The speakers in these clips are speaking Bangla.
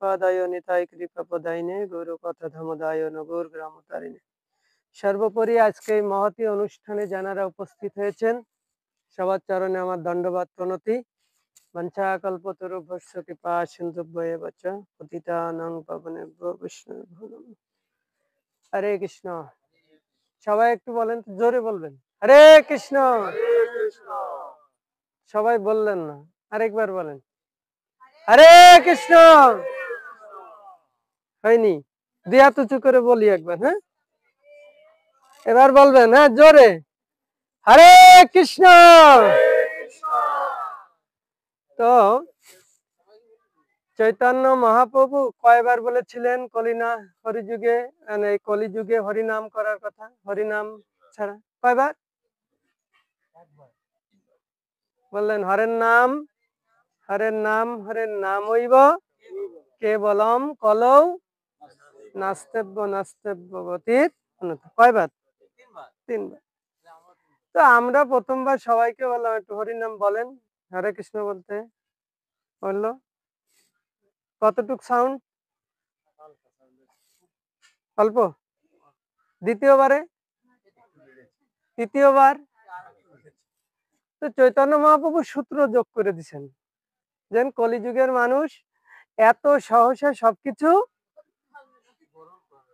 শ্রীপাদায় নিতাই কৃপা প্রদায়নে গৌর কথা ধমদায় নগর গ্রাম তারিণে। সর্বোপরি আজকে এই মহতী অনুষ্ঠানে যারা উপস্থিত হয়েছেন সবার চরণে আমার দণ্ডবাদ প্রণতি। বঞ্চাকল্পতরুভ্যশ্চ কৃপা সিন্ধুভ্যেব চ পতিতানাং পাবনেভ্যো বৈষ্ণবেভ্যো নমঃ। হরে কৃষ্ণ। সবাই একটু বলেন, জোরে বলবেন হরে কৃষ্ণ। সবাই বললেন না, আরেকবার বলেন হরে কৃষ্ণ। হয়নি? দুই হাত উঁচু করে বলি একবার, হ্যাঁ এবার বলবেন, হ্যাঁ জোরে হরে কৃষ্ণ। তো চৈতন্য মহাপ্রভু কয়বার বলেছিলেন হরিযুগে, মানে কলিযুগে হরিনাম করার কথা? হরিনাম ছাড়া কয়বার বললেন? হরের নাম হরের নামৈব কেবলম কলৌ নাস্তেব্য নাস্তেব্য গতির অন্যথ। কয়বার? তিনবার। তো আমরা প্রথমবার সবাইকে বললাম একটু হরিনাম বলেন, হরে কৃষ্ণ বলতে বললো। কতটুক সাউন্ড? অল্প। তৃতীয়বার তো চৈতন্য মহাপ্রভু সূত্র যোগ করে দিছেন, যেন কলিযুগের মানুষ এত সহসা সবকিছু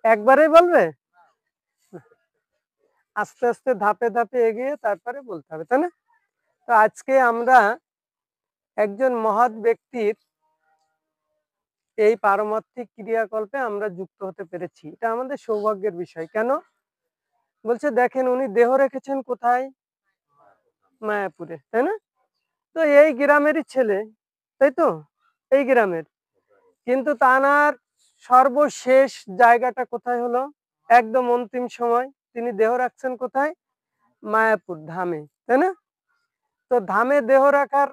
একবারেই বলবে, আস্তে আস্তে ধাপে ধাপে এগিয়ে তারপরে বলতে হবে, তাই না? তো আজকে আমরা একজন মহৎ ব্যক্তির এই পারমার্থিক ক্রিয়াকল্পে আমরা যুক্ত হতে পেরেছি, এটা আমাদের সৌভাগ্যের বিষয়। কেন বলছে? দেখেন উনি দেহ রেখেছেন কোথায়? মায়াপুরে, তাই না? তো এই গ্রামেরই ছেলে, তাই তো, এই গ্রামের। কিন্তু তার সর্বশেষ জায়গাটা কোথায় হলো? একদম অন্তিম সময় তিনি দেহ রাখছেন কোথায়? মায়াপুর ধামে, তাই না? তো ধামে দেহ রাখার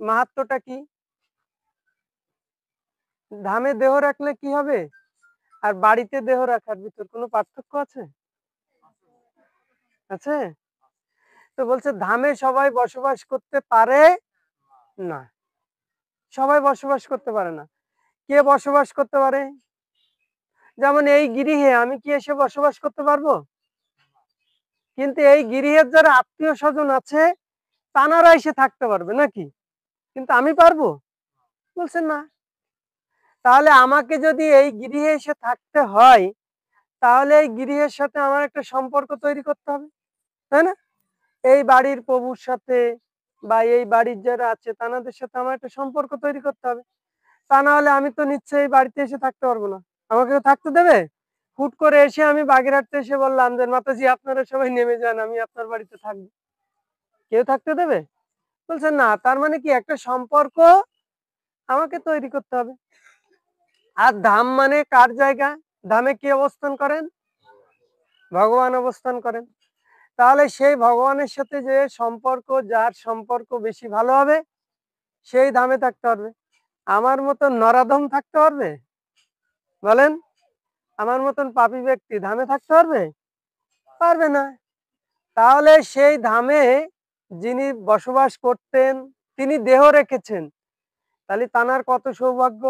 মাহাত্ম্যটা কি? ধামে দেহ রাখলে কি হবে আর বাড়িতে দেহ রাখার ভিতর কোনো পার্থক্য আছে? আছে? তো বলছে ধামে সবাই বসবাস করতে পারে না, সবাই বসবাস করতে পারে না। কে বসবাস করতে পারে? যেমন এই গৃহে আমি কি এসে বসবাস করতে পারবো? কিন্তু এই গৃহের যারা আত্মীয় স্বজন আছে তানারা এসে থাকতে পারবে নাকি? কিন্তু আমি পারবো? বলছেন না। তাহলে আমাকে যদি এই গৃহে এসে থাকতে হয় তাহলে এই গৃহের সাথে আমার একটা সম্পর্ক তৈরি করতে হবে, তাই না? এই বাড়ির প্রভুর সাথে বা এই বাড়ির যারা আছে তাদের সাথে আমার একটা সম্পর্ক তৈরি করতে হবে। তা না হলে আমি তো নিশ্চয়ই বাড়িতে এসে থাকতে পারবো না। আমাকে থাকতে দেবে? হুট করে এসে আমি বাগেরহাটতে এসে বললাম যে মাতাজি আপনারা সবাই নেমে যান, আমি আপনার বাড়িতে থাকবো, কেউ থাকতে দেবে? বলছেন না। তার মানে কি একটা সম্পর্ক আমাকে তৈরি করতে হবে। আর ধাম মানে কার জায়গা? ধামে কি অবস্থান করেন? ভগবান অবস্থান করেন। তাহলে সেই ভগবানের সাথে যে সম্পর্ক, যার সম্পর্ক বেশি ভালো হবে সেই ধামে থাকতে পারবে। আমার মতন নরাধম থাকতে পারবে? বলেন, আমার মতন পাপী ব্যক্তি ধামে থাকতে পারবে? পারবে না। তাহলে সেই ধামে যিনি বসবাস করতেন তিনি দেহ রেখেছেন, তাহলে তানার কত সৌভাগ্য!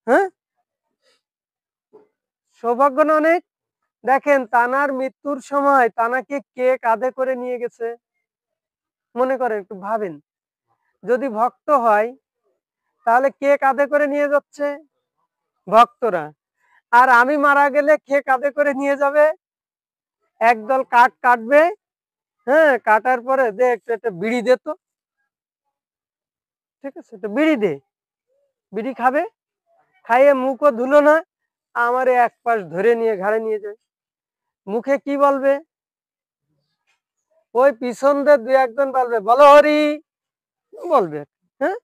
হ্যাঁ, সৌভাগ্য না অনেক? দেখেন তানার মৃত্যুর সময় তানাকে কে কাঁধে করে নিয়ে গেছে? মনে করেন, একটু ভাবেন, যদি ভক্ত হয় তাহলে কে কাঁধে করে নিয়ে যাচ্ছে? ভক্তরা। আর আমি মারা গেলে কে কাঁধে করে নিয়ে যাবে? একদল কাঠ কাটবে, হ্যাঁ, কাটার পরে দে একটু একটা বিড়ি দে তো, ঠিক আছে, তো বিড়ি দে, বিড়ি খাবে, খাইয়ে মুখও ধুলো না, আমারে এক পাশ ধরে নিয়ে ঘাড়ে নিয়ে যায়। মুখে কি বলবে? ওই পিছন দিয়ে দুই একজন বলবে বলো হরি বলবে, হ্যাঁ।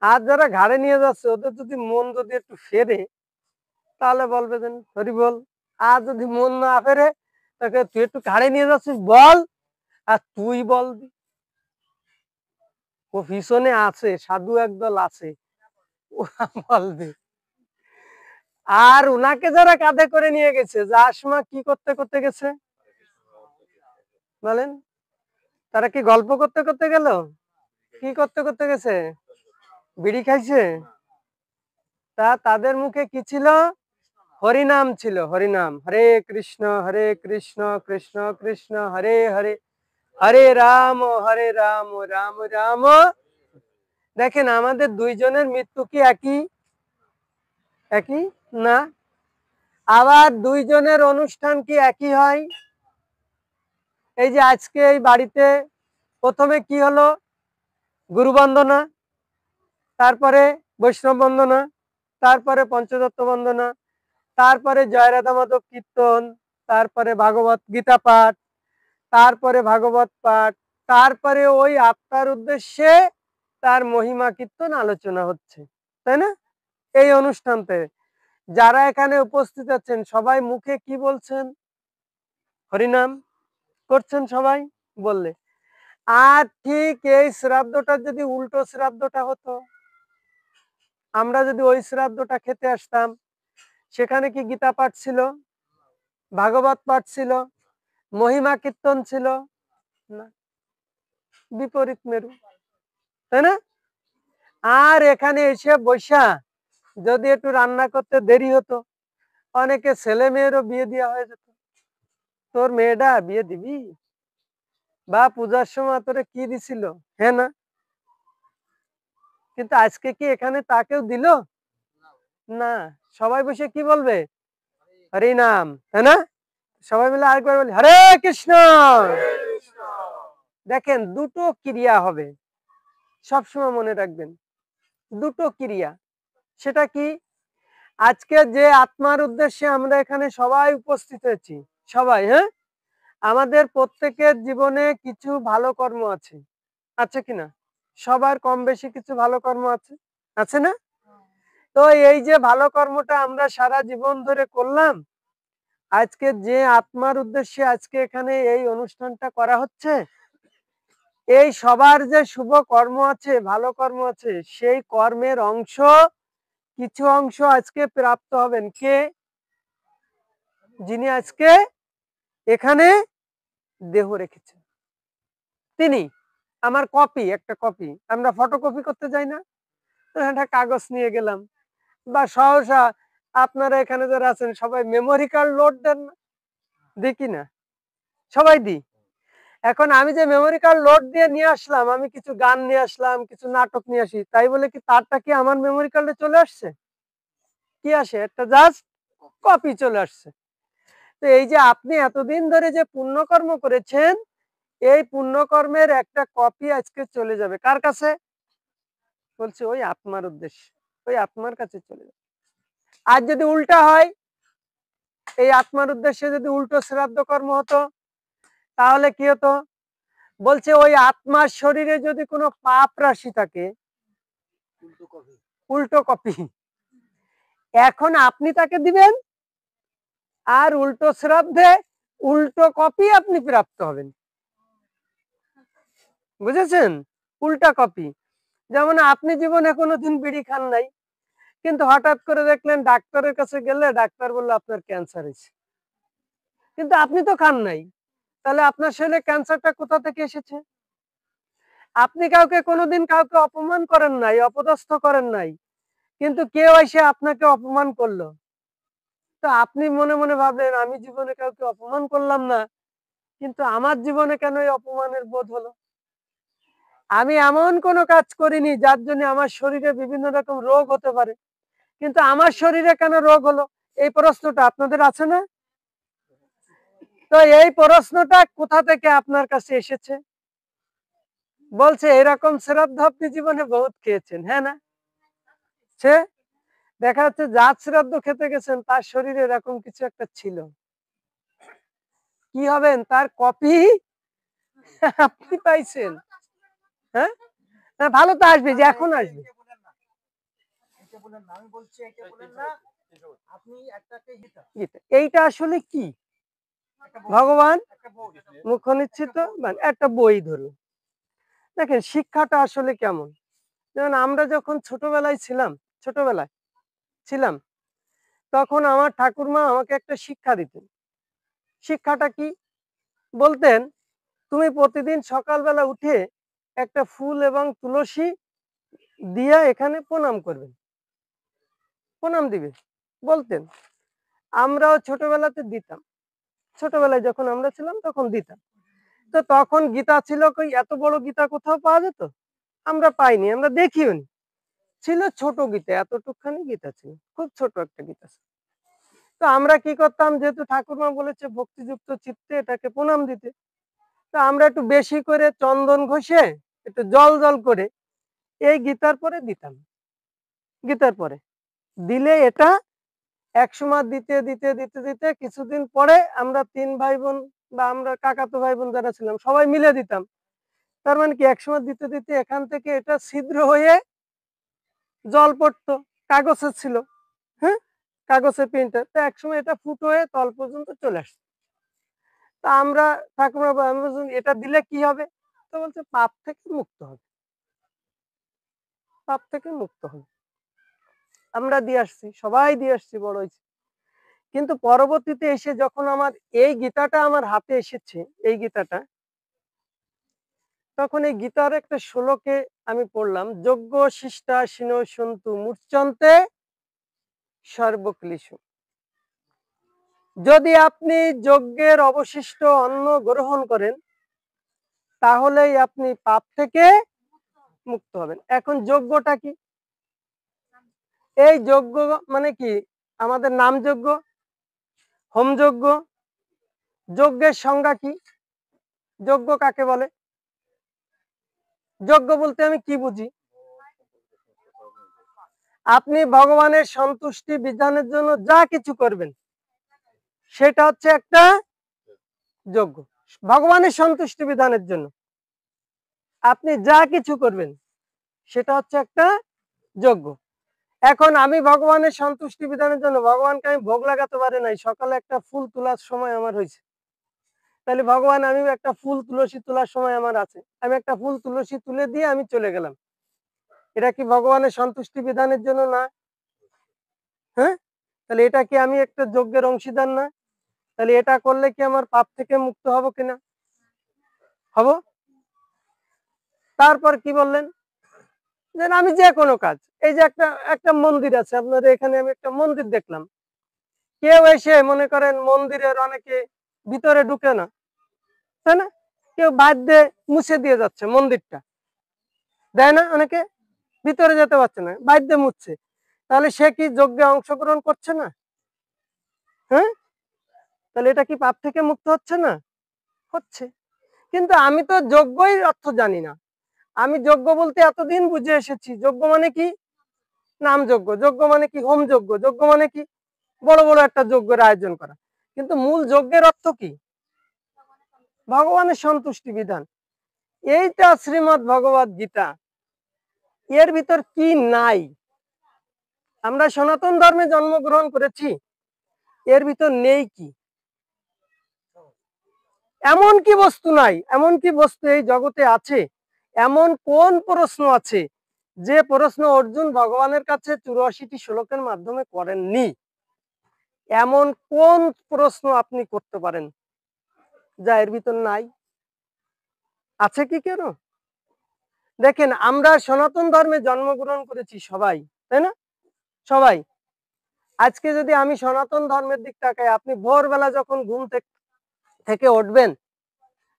আর যারা ঘাড়ে নিয়ে যাচ্ছে ওদের যদি মন যদি একটু ফেরে তাহলে বলবে যেন হরি বল। আর যদি মন না ফেরে তাকে তুই একটু ঘাড়ে নিয়ে যাচ্ছিস বল, আর তুই বলবি। ও পিছনে আছে, সাধু একদল আছে, ওরা বলবে। আর উনাকে যারা কাঁধে করে নিয়ে গেছে যার সময় কি করতে করতে গেছে বলেন? তারা কি গল্প করতে করতে গেল? কি করতে করতে গেছে? বিড়ি খাইছে? তা তাদের মুখে কি ছিল? হরিনাম ছিল, হরিনাম। হরে কৃষ্ণ কৃষ্ণ কৃষ্ণ হরে হরে, হরে রাম রাম রাম। দেখেন আমাদের দুইজনের মৃত্যু কি একই? একই না। আবার দুইজনের অনুষ্ঠান কি একই হয়? এই যে আজকে এই বাড়িতে প্রথমে কি হলো? গুরু বন্দনা, তারপরে বৈষ্ণব বন্দনা, তারপরে পঞ্চদত্ত বন্দনা, তারপরে জয় রাধা মাধব কীর্তন, তারপরে ভাগবত গীতা পাঠ, তারপরে ভাগবত পাঠ, তারপরে ওই আত্মার উদ্দেশ্যে তার মহিমা কীর্তন আলোচনা হচ্ছে, তাই না? এই অনুষ্ঠানতে যারা এখানে উপস্থিত আছেন সবাই মুখে কি বলছেন? হরিনাম করছেন সবাই বললে। আর ঠিক এই শ্রাদ্ধটা যদি উল্টো শ্রাদ্ধটা হতো, আমরা যদি ওই শ্রাদ্ধটা খেতে আসতাম, সেখানে কি গীতা পাঠ ছিল, ভাগবত পাঠ ছিল, মহিমা কীর্তন ছিল না? বিপরীত মেরু, তাই না? আর এখানে এসে বসা যদি একটু রান্না করতে দেরি হতো, অনেকে ছেলে মেয়েরও বিয়ে দেওয়া হয়ে যেত। তোর মেয়েটা বিয়ে দিবি, বা পূজার সময় তোরে কি দিছিল, হ্যাঁ না? কিন্তু আজকে কি এখানে তাকেও দিল না? সবাই বসে কি বলবে? হরি নাম, তাই না? সবাই মিলে আরেকবার বলি হরে কৃষ্ণ। দেখেন দুটো ক্রিয়া হবে, সবসময় মনে রাখবেন, দুটো ক্রিয়া। সেটা কি? আজকে যে আত্মার উদ্দেশ্যে আমরা এখানে সবাই উপস্থিত হয়েছি, সবাই, হ্যাঁ, আমাদের প্রত্যেকের জীবনে কিছু ভালো কর্ম আছে, আছে কিনা? সবার কম বেশি কিছু ভালো কর্ম আছে, আছে না? তো এই যে ভালো কর্মটা আমরা সারা জীবন ধরে করলাম, আজকে যে আত্মার উদ্দেশ্যে আজকে এখানে এই অনুষ্ঠানটা করা হচ্ছে, এই সবার যে শুভ কর্ম আছে, ভালো কর্ম আছে, সেই কর্মের অংশ, কিছু অংশ আজকে প্রাপ্ত হবেন কে? যিনি আজকে এখানে দেহ রেখেছেন, তিনি। আমার কপি, একটা কপি, আমরা ফটোকপি করতে যাই না, একটা কাগজ নিয়ে গেলাম, বা সহসা আপনারা এখানে যারা আছেন সবাই মেমোরি কার্ড লোড দেন না, দেখি না? সবাই দিই। এখন আমি যে মেমোরি কার্ড লোড দিয়ে নিয়ে আসলাম, আমি কিছু গান নিয়ে আসলাম, কিছু নাটক নিয়ে আসি, তাই বলে কি তারটা কি আমার মেমোরি কার্ডে চলে আসছে? কি আসে? একটা জাস্ট কপি চলে আসছে। তো এই যে আপনি এতদিন ধরে যে পুণ্যকর্ম করেছেন, এই পুণ্যকর্মের একটা কপি আজকে চলে যাবে কার কাছে? বলছে ওই আত্মার উদ্দেশ্যে, ওই আত্মার কাছে চলে যাবে। আর যদি উল্টা হয়, এই আত্মার উদ্দেশ্যে যদি উল্টো শ্রাদ্ধ কর্ম হতো, তাহলে কি হতো? বলছে ওই আত্মার শরীরে যদি কোনো পাপ রাশি থাকে, উল্টো কপি, এখন আপনি তাকে দিবেন, আর উল্টো শ্রাদ্ধে উল্টো কপি আপনি প্রাপ্ত হবেন। বুঝেছেন? উল্টা কপি। যেমন আপনি জীবনে কোনোদিন বিড়ি খান নাই, কিন্তু হঠাৎ করে দেখলেন ডাক্তারের কাছে গেলে ডাক্তার বললো আপনার ক্যান্সার হয়েছে, কিন্তু আপনি তো খান নাই, তাহলে আপনার শরীরে ক্যান্সারটা কোথা থেকে এসেছে? আপনি কাউকে কোনোদিন কাউকে অপমান করেন নাই, অপদস্থ করেন নাই, কিন্তু কেউ এসে আপনাকে অপমান করলো, তো আপনি মনে মনে ভাবলেন আমি জীবনে কাউকে অপমান করলাম না, কিন্তু আমার জীবনে কেন এই অপমানের বোধ হলো? আমি এমন কোনো কাজ করিনি যার জন্য আমার শরীরে বিভিন্ন রকম রোগ হতে পারে, কিন্তু আমার শরীরে কেন রোগ হলো? এই প্রশ্নটা আপনাদের আছে না? তো এই প্রশ্নটা কোথা থেকে আপনার কাছে এসেছে? বলছে এরকম শ্রাদ্ধ আপনি জীবনে বহুত খেয়েছেন, হ্যাঁ না? সে দেখা যাচ্ছে যার শ্রাদ্ধ খেতে গেছেন তার শরীরে এরকম কিছু একটা ছিল, কি হবেন? তার কপি আপনি পাইছেন। হ্যাঁ, ভালো তো আসবে, যে এখন আসবে। এইটা আসলে কি? ভগবান মুখ নিশ্চিত মানে একটা বই ধরুন, দেখেন শিক্ষাটা আসলে কেমন। যেমন আমরা যখন ছোটবেলায় ছিলাম, তখন আমার ঠাকুরমা আমাকে একটা শিক্ষা দিতেন। শিক্ষাটা কি? বলতেন তুমি প্রতিদিন সকালবেলা উঠে একটা ফুল এবং তুলসী দিয়ে এখানে প্রণাম করবেন। প্রণাম দিবে বলতেন। আমরাও ছোটবেলাতে দিতাম, ছোটবেলায় যখন আমরা ছিলাম তখন দিতাম। তো তখন গীতা ছিল কই, এত বড় গীতা কোথাও পাওয়া যেত? আমরা পাইনি, আমরা দেখিও নি। ছিল ছোট গীতা, এতটুকখানি গীতা ছিল, খুব ছোট একটা গীতা ছিল। তো আমরা কি করতাম, যেহেতু ঠাকুরমা বলেছে ভক্তিযুক্ত চিত্তে এটাকে প্রণাম দিতে, তো আমরা একটু বেশি করে চন্দন ঘষে একটু জল জল করে এই গীতার পরে দিতাম। গীতার পরে দিলে এটা 100 মাস দিতে দিতে দিতে দিতে কিছুদিন পরে আমরা 3 ভাই বোন বা আমরা কাকাতো ভাই বোন যারা ছিলাম সবাই মিলে দিতাম। তার মানে কি 100 মাস দিতে দিতে এখান থেকে এটা ছিদ্র হয়ে জল পড়তো, কাগজের ছিল, হ্যাঁ, কাগজের প্রিন্টার, তো একসময় এটা ফুটো হয়ে তল পর্যন্ত চলে আসছে। তা আমরা ঠাকুমা আমি বলছি এটা দিলে কি হবে? তো বলছে পাপ থেকে মুক্ত হবে, পাপ থেকে মুক্ত হবে। আমরা দিয়ে আসছি, সবাই দিয়ে আসছি, বড় হয়েছে। কিন্তু পরবর্তীতে এসে যখন আমার এই গীতাটা আমার হাতে এসেছে, এই গীতাটা, তখন এই গীতার একটা শ্লোকে আমি পড়লাম, যজ্ঞ শিষ্টা শিনো সন্তু মূর্ছন্তে সর্বক্লেশ। যদি আপনি যজ্ঞের অবশিষ্ট অন্ন গ্রহণ করেন তাহলেই আপনি পাপ থেকে মুক্ত হবেন। এখন যজ্ঞটা কি? এই যজ্ঞ মানে কি? আমাদের নাম যজ্ঞ, হোম যজ্ঞ। যজ্ঞের সংজ্ঞা কি? যজ্ঞ কাকে বলে? যজ্ঞ বলতে আমি কি বুঝি? আপনি ভগবানের সন্তুষ্টি বিধানের জন্য যা কিছু করবেন সেটা হচ্ছে একটা যজ্ঞ। ভগবানের সন্তুষ্টি বিধানের জন্য আপনি যা কিছু করবেন সেটা হচ্ছে একটা যজ্ঞ। এখন আমি ভগবানের সন্তুষ্টি বিধানের জন্য ভগবানকে আমি ভোগ লাগাতে পারি নাই, সকালে একটা ফুল তোলার সময় আমার হয়েছে, তাহলে ভগবান আমি একটা ফুল তুলসী তোলার সময় আমার আছে, আমি একটা ফুল তুলসী তুলে দিয়ে আমি চলে গেলাম, এটা কি ভগবানের সন্তুষ্টি বিধানের জন্য না? হ্যাঁ, তাহলে এটা কি আমি একটা যজ্ঞের অংশীদার না? তাহলে এটা করলে কি আমার পাপ থেকে মুক্ত হব কিনা? হব। তারপর কি বললেন, যে আমি যে কোনো কাজ, এই যে একটা একটা মন্দির আছে আপনাদের এখানে, আমি একটা মন্দির দেখলাম, কেউ এসে মনে করেন মন্দিরের অনেকে ভিতরে ঢুকে না, তাই না, কেউ বাদ দিয়ে মুছে দিয়ে যাচ্ছে মন্দিরটা, দেয় না, অনেকে ভিতরে যেতে পারছে না, বাদ দিয়ে মুছছে, তাহলে সে কি যজ্ঞে অংশগ্রহণ করছে না? হ্যাঁ, তাহলে এটা কি পাপ থেকে মুক্ত হচ্ছে না? হচ্ছে। কিন্তু আমি তো যজ্ঞই অর্থ জানি না। আমি যজ্ঞ বলতে এতদিন বুঝে এসেছি যজ্ঞ মানে কি নাম যজ্ঞ, যজ্ঞ মানে কি হোম যজ্ঞ, যজ্ঞ মানে কি বড় বড় একটা যজ্ঞের আয়োজন করা। কিন্তু মূল যজ্ঞের অর্থ কি? ভগবানের সন্তুষ্টি বিধান। এইটা শ্রীমৎ ভগবত গীতা, এর ভিতর কি নাই? আমরা সনাতন ধর্মে জন্মগ্রহণ করেছি, এর ভিতর নেই কি? এমন কি বস্তু নাই, এমন কি বস্তু এই জগতে আছে, এমন কোন প্রশ্ন আছে যে প্রশ্ন অর্জুন ভগবানের কাছে 84টি শ্লোকের মাধ্যমে করেননি? এমন কোন প্রশ্ন আপনি করতে পারেন যা এর ভিতর নাই? আছে কি কেন? দেখেন, আমরা সনাতন ধর্মে জন্মগ্রহণ করেছি সবাই, তাই না? সবাই। আজকে যদি আমি সনাতন ধর্মের দিক তাকাই, আপনি ভোরবেলা যখন ঘুম থেকে উঠবেন,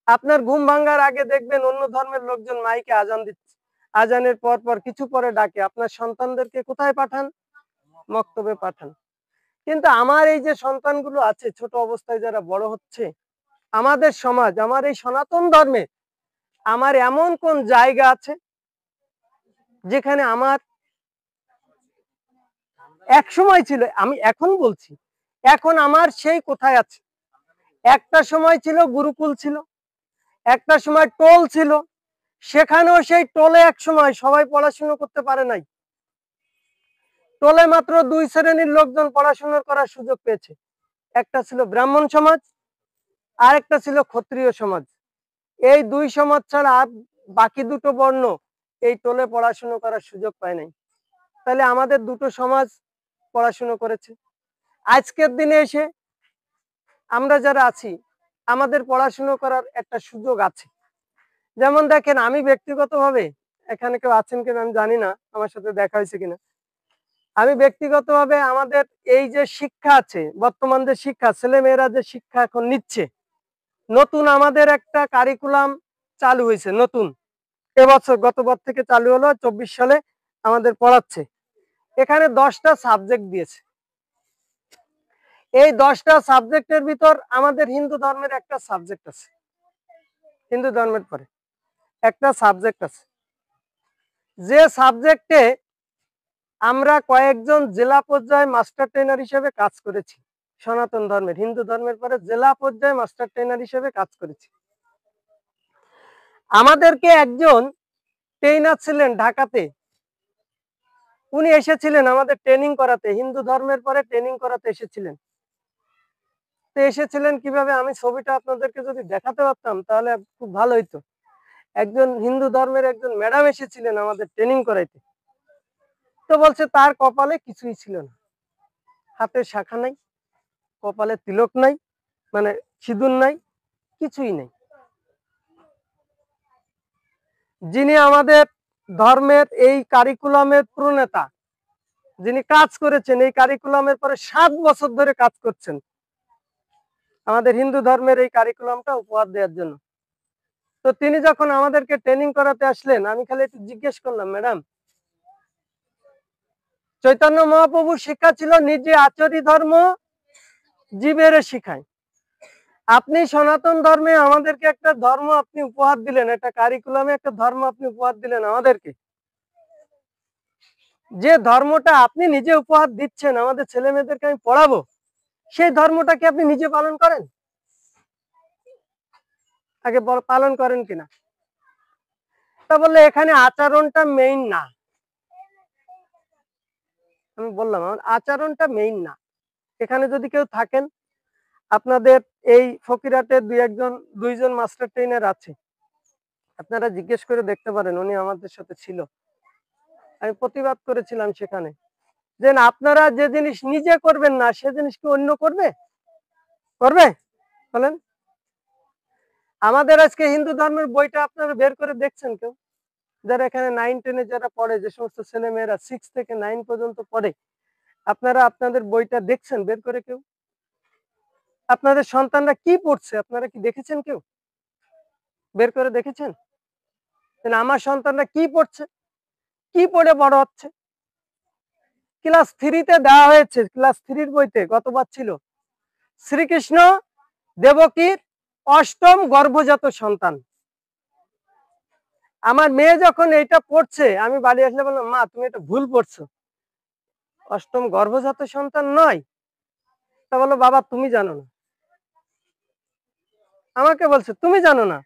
আপনার ঘুম ভাঙার আগে দেখবেন অন্য ধর্মের লোকজন মাইকে আজান দিচ্ছে, আজানের পর পর কিছু পরে ডাকে, আপনার সন্তানদেরকে কোথায় পাঠান? মক্তবে পাঠান। কিন্তু আমার এই যে সন্তানগুলো আছে ছোট অবস্থায় যারা বড় হচ্ছে, আমাদের সমাজ, আমার এই সনাতন ধর্মে আমার এমন কোন জায়গা আছে যেখানে আমার এক সময় ছিল, আমি এখন বলছি, এখন আমার সেই কোথায় আছে? একটা সময় ছিল গুরুকুল ছিল, একটা সময় টোল ছিল, সেখানেও সেই টোলে এক সময় সবাই পড়াশোনা করতে পারে নাই, টোলে মাত্র 2 শ্রেণীর লোকজন পড়াশোনা করার সুযোগ পেয়েছে, একটা ছিল ব্রাহ্মণ সমাজ আর একটা ছিল ক্ষত্রিয় সমাজ। এই 2 সমাজ ছাড়া আর বাকি দুটো বর্ণ এই টোলে পড়াশোনা করার সুযোগ পায় নাই। তাহলে আমাদের দুটো সমাজ পড়াশোনা করেছে। আজকের দিনে এসে আমরা যারা আছি আমাদের পড়াশোনা করার একটা সুযোগ আছে। যেমন দেখেন, আমি ব্যক্তিগতভাবে, এখানে কেউ আছেন কিনা আমি জানি না, আমার সাথে দেখা হয়েছে কিনা, আমি ব্যক্তিগতভাবে আমাদের এই যে শিক্ষা আছে, বর্তমান যে শিক্ষা, ছেলে মেয়েরা যে শিক্ষা এখন নিচ্ছে, নতুন আমাদের একটা কারিকুলাম চালু হয়েছে, নতুন এবছর গতবার থেকে চালু হলো, 24 সালে আমাদের পড়াচ্ছে। এখানে 10টা সাবজেক্ট দিয়েছে। এই 10টা সাবজেক্টের ভিতর আমাদের হিন্দু ধর্মের একটা সাবজেক্ট আছে, হিন্দু ধর্মের পরে একটা সাবজেক্ট আছে, যে সাবজেক্টে আমরা কয়েকজন জেলা পর্যায়ে মাস্টার ট্রেনার হিসেবে কাজ করেছি। সনাতন ধর্মের, হিন্দু ধর্মের পরে জেলা পর্যায়ে মাস্টার ট্রেনার হিসেবে কাজ করেছি। আমাদেরকে একজন ট্রেনার ছিলেন ঢাকাতে, উনি এসেছিলেন আমাদের ট্রেনিং করাতে, হিন্দু ধর্মের পরে ট্রেনিং করাতে এসেছিলেন। তো এসেছিলেন কিভাবে, আমি ছবিটা আপনাদেরকে যদি দেখাতে পারতাম তাহলে খুব ভালো হইতো। একজন হিন্দু ধর্মের একজন ম্যাডাম এসেছিলেন আমাদের ট্রেনিং করাইতে। তো বলছে তার কপালে কিছুই ছিল না, হাতের শাখা নাই, কপালে তিলক নাই, মানে সিঁদুর নাই, কিছুই নাই। যিনি আমাদের ধর্মের এই কারিকুলামের প্রণেতা, যিনি কাজ করেছেন এই কারিকুলামের পরে 7 বছর ধরে কাজ করছেন আমাদের হিন্দু ধর্মের এই কারিকুলামটা উপহার দেওয়ার জন্য। তো তিনি যখন আমাদেরকে ট্রেনিং করাতে আসলেন, আমি খালি একটু জিজ্ঞেস করলাম, ম্যাডাম, চৈতন্য মহাপ্রভুর শিক্ষা ছিল নিজে আচরি ধর্ম জীবের শিখায়, আপনি সনাতন ধর্মে আমাদেরকে একটা ধর্ম আপনি উপহার দিলেন, একটা কারিকুলামে একটা ধর্ম আপনি উপহার দিলেন আমাদেরকে, যে ধর্মটা আপনি নিজে উপহার দিচ্ছেন আমাদের ছেলে মেয়েদেরকে আমি পড়াবো, সেই ধর্মটা কি আপনি নিজে পালন করেন? আগে পালন করেন কিনা? তা বললে এখানে আচরণটা মেইন না। আমি বললাম আমার আচরণটা মেইন না। এখানে যদি কেউ থাকেন, আপনাদের এই ফকিরহাটের দুইজন মাস্টার ট্রেনার আছে, আপনারা জিজ্ঞেস করে দেখতে পারেন, উনি আমাদের সাথে ছিল। আমি প্রতিবাদ করেছিলাম সেখানে, যে আপনারা যে জিনিস নিজে করবেন না সে জিনিস কি অন্য করবে? করবে? বলেন। আমাদের আজকে হিন্দু ধর্মের বইটা আপনারা বের করে দেখছেন কেউ? যারা এখানে 9-10-এ যারা পড়ে, যে সমস্ত ছেলে মেয়েরা 6 থেকে 9 পর্যন্ত পড়ে, আপনারা আপনাদের বইটা দেখছেন বের করে কেউ? আপনাদের সন্তানরা কি পড়ছে আপনারা কি দেখেছেন কেউ? বের করে দেখেছেন? আমার সন্তানরা কি পড়ছে, কি পড়ে বড় হচ্ছে? ক্লাস 3-তে দেওয়া হয়েছে, ক্লাস 3-র বইতে গতবার ছিল শ্রীকৃষ্ণ দেবকীর 8ম গর্ভজাত সন্তান। আমার মেয়ে যখন এইটা পড়ছে, আমি বাড়ি আসলে বললাম, মা তুমি এটা ভুল পড়ছো, 8ম গর্ভজাত সন্তান নয়। তা বললো, বাবা তুমি জানো না। আমাকে বলছে তুমি জানো না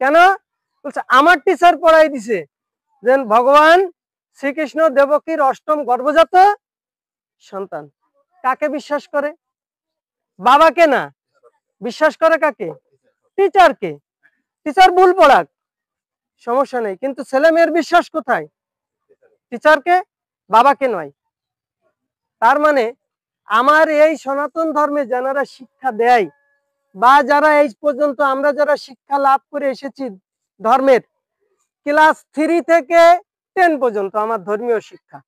কেন? বলছে আমার টিচার পড়াই দিছে যে ভগবান শ্রীকৃষ্ণ দেবকীর 8ম গর্ভজাত সন্তান। কাকে বিশ্বাস করে? বাবাকে না, বিশ্বাস করে কাকে? টিচারকে। টিচার ভুল পড়াক, সমস্যা নেই, কিন্তু ছেলে মেয়ের বিশ্বাস কোথায়? টিচারকে, বাবাকে নয়। তার মানে আমার এই সনাতন ধর্মে যারা শিক্ষা দেয়, বা যারা এই পর্যন্ত আমরা যারা শিক্ষা লাভ করে এসেছি ধর্মের, ক্লাস 3 থেকে 10 পর্যন্ত আমার ধর্মীয় শিক্ষা,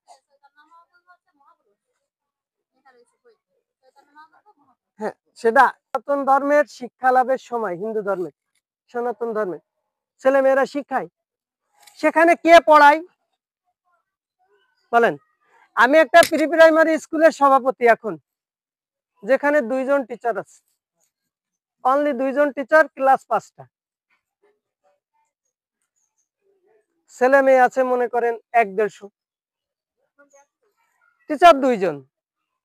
হ্যাঁ, সেটা সনাতন ধর্মের শিক্ষা লাভের সময়, হিন্দু ধর্মের সনাতন ধর্মের ছেলে মেয়েরা শিখায়, সেখানে কে পড়ায় বলেন? আমি একটা প্রি প্রাইমারি স্কুলের সভাপতি এখন, যেখানে 2জন টিচার আছে, অনলি 2জন টিচার, ক্লাস 5টা, ছেলে মেয়ে আছে মনে করেন 1-150, টিচার 2জন।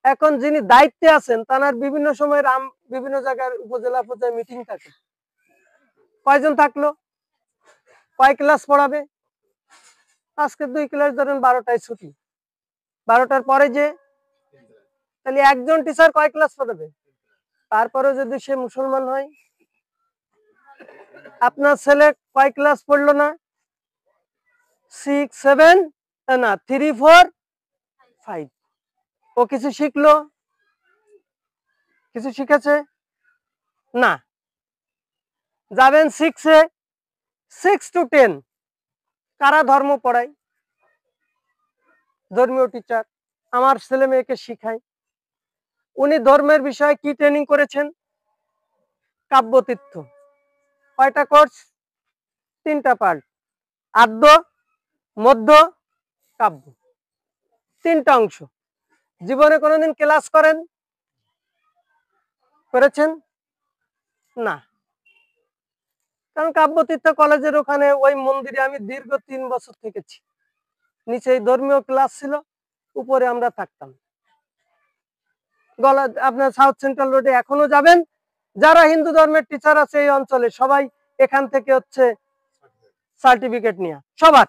এখন যিনি দায়িত্বে আছেন তার বিভিন্ন সময় বিভিন্ন জায়গার উপজেলা পর্যায়ে মিটিং থাকে, কয়জন থাকলো, কয় ক্লাস পড়াবে? আজকে 2 ক্লাস ধরেন 12টায় ছুটি, 12টার পরে যে, তাহলে একজন টিচার কয় ক্লাস পড়াবে? তারপরে যদি সে মুসলমান হয়, আপনার ছেলে কয় ক্লাস পড়লো না? 6, 7 না 3, 4, 5। ও কিছু শিখলো? কিছু শিখেছে না। যাবেন 6-এ, 6 to 10 কারা ধর্ম পড়ায়? ধর্মীয় টিচার। আমার ছেলে মেয়েকে শিখাই। উনি ধর্মের বিষয়ে কি ট্রেনিং করেছেন? কাব্যতীর্থ। কয়টা কোর্স? 3টা পার্ট, আদ্য, মধ্য, কাব্য, 3টা অংশ। জীবনে কোনোদিন ক্লাস করেছেন? না। কারণ কাব্যতীর্থ কলেজের ওখানে ওই মন্দিরে আমি দীর্ঘ 3 বছর থেকেছি। নিচে ধর্মীয় ক্লাস ছিল, উপরে আমরা থাকতাম। আপনার সাউথ সেন্ট্রাল রোডে এখনো যাবেন, যারা হিন্দু ধর্মের টিচার আছে এই অঞ্চলে সবাই এখান থেকে হচ্ছে সার্টিফিকেট নিয়ে, সবার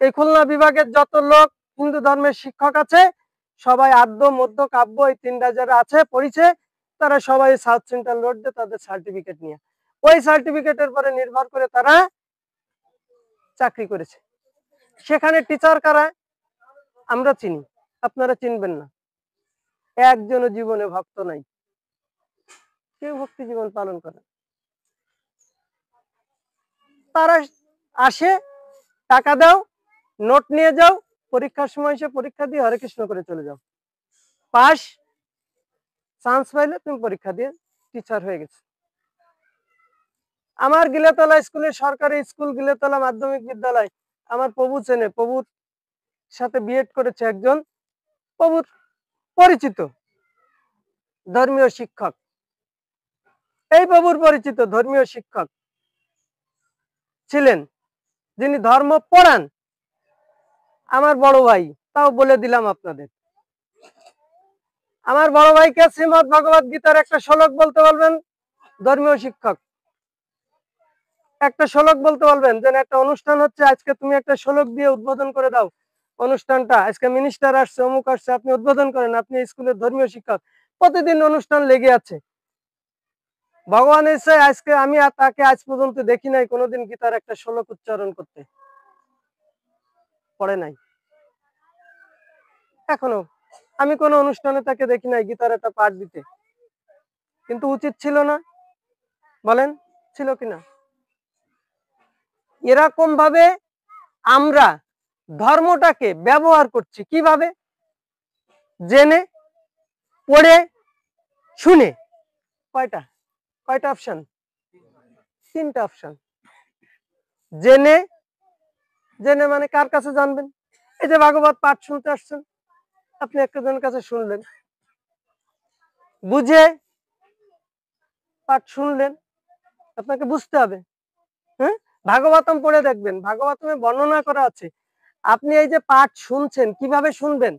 এই খুলনা বিভাগের যত লোক হিন্দু ধর্মের শিক্ষক আছে সবাই আদ্য, মধ্য, কাব্য এই 3টা যারা আছে পড়িছে, তারা সবাই সাউথ সেন্ট্রাল রোডে তাদের সার্টিফিকেট নিয়ে, ওই সার্টিফিকেটের পরে নির্ভর করে তারা চাকরি করেছে। সেখানে টিচার কারা? আমরা চিনি, আপনারা চিনবেন না। একজনও জীবনে ভক্ত নাই, কেউ ভক্তি জীবন পালন করে। তারা আসে, টাকা দাও, নোট নিয়ে যাও, পরীক্ষার সময় এসে পরীক্ষা দিয়ে হরে কৃষ্ণ করে চলে যাও, পাস, চান্স পাইলে তুমি পরীক্ষা দিয়ে টিচার হয়ে গেছে। আমার গিলেতলা স্কুলে, সরকারি স্কুল গিলেতলা মাধ্যমিক বিদ্যালয়, আমার প্রভু চেনে, প্রভুর সাথে বিএড করেছে একজন প্রভুর পরিচিত ধর্মীয় শিক্ষক। এই প্রভুর পরিচিত ধর্মীয় শিক্ষক ছিলেন যিনি ধর্ম পড়ান আমার বড় ভাই। তাও বলে দিলাম আপনাদের, আমার বড় ভাইকে শ্রীমদ ভগবত গীতার একটা শ্লোক বলতে বলবেন, ধর্মীয় শিক্ষক একটা শ্লোক বলতে বলবেন, যেন একটা অনুষ্ঠান হচ্ছে আজকে তুমি একটা শ্লোক দিয়ে উদ্বোধন করে দাও অনুষ্ঠানটা, আজকে মিনিস্টার আসছে, অমুক আসছে, আপনি উদ্বোধন করেন, আপনি স্কুলের ধর্মীয় শিক্ষক, প্রতিদিন অনুষ্ঠান লেগে আছে। ভগবানের ইচ্ছায় আজকে আমি তাকে আজ পর্যন্ত দেখি নাই কোনোদিন গীতার একটা শ্লোক উচ্চারণ করতে, পড়ে নাই এখনো। আমি কোনো অনুষ্ঠানে তাকে দেখি নাই গীতার একটা পাঠ দিতে, কিন্তু উচিত ছিল না? বলেন ছিল কিনা? এরকম ভাবে আমরা ধর্মটাকে ব্যবহার করছি, কিভাবে? জেনে, পড়ে, শুনে। কয়টা অপশন? 3টা অপশন। জেনে মানে কার কাছে জানবেন? এই যে ভাগবত পাঠ শুনতে আসছেন, আপনি একজনের কাছে শুনলেন, বুঝে পাঠ শুনলেন, আপনাকে বুঝতে হবে। হ্যাঁ, ভাগবতম পড়ে দেখবেন, ভাগবতমে বর্ণনা করা আছে আপনি এই যে পাঠ শুনছেন কিভাবে শুনবেন।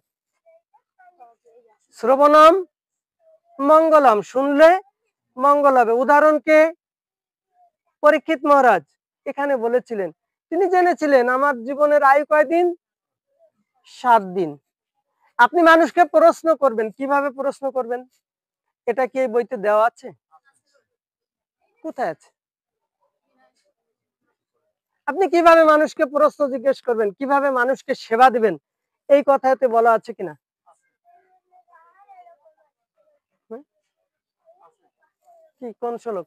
শ্রবণম মঙ্গলম, শুনলে মঙ্গল হবে। উদাহরণকে পরীক্ষিত মহারাজ এখানে বলেছিলেন, তিনি জেনেছিলেন আমার জীবনের আয়ু কয়দিন? 7 দিন। আপনি মানুষকে প্রশ্ন করবেন, কিভাবে প্রশ্ন করবেন? এটা কি এই বইতে দেওয়া আছে? কোথায় আছে? আপনি কিভাবে মানুষকে প্রশ্ন জিজ্ঞেস করবেন, কিভাবে মানুষকে সেবা দিবেন, এই কথাতে বলা আছে কিনা? কি কোন শ্লোক?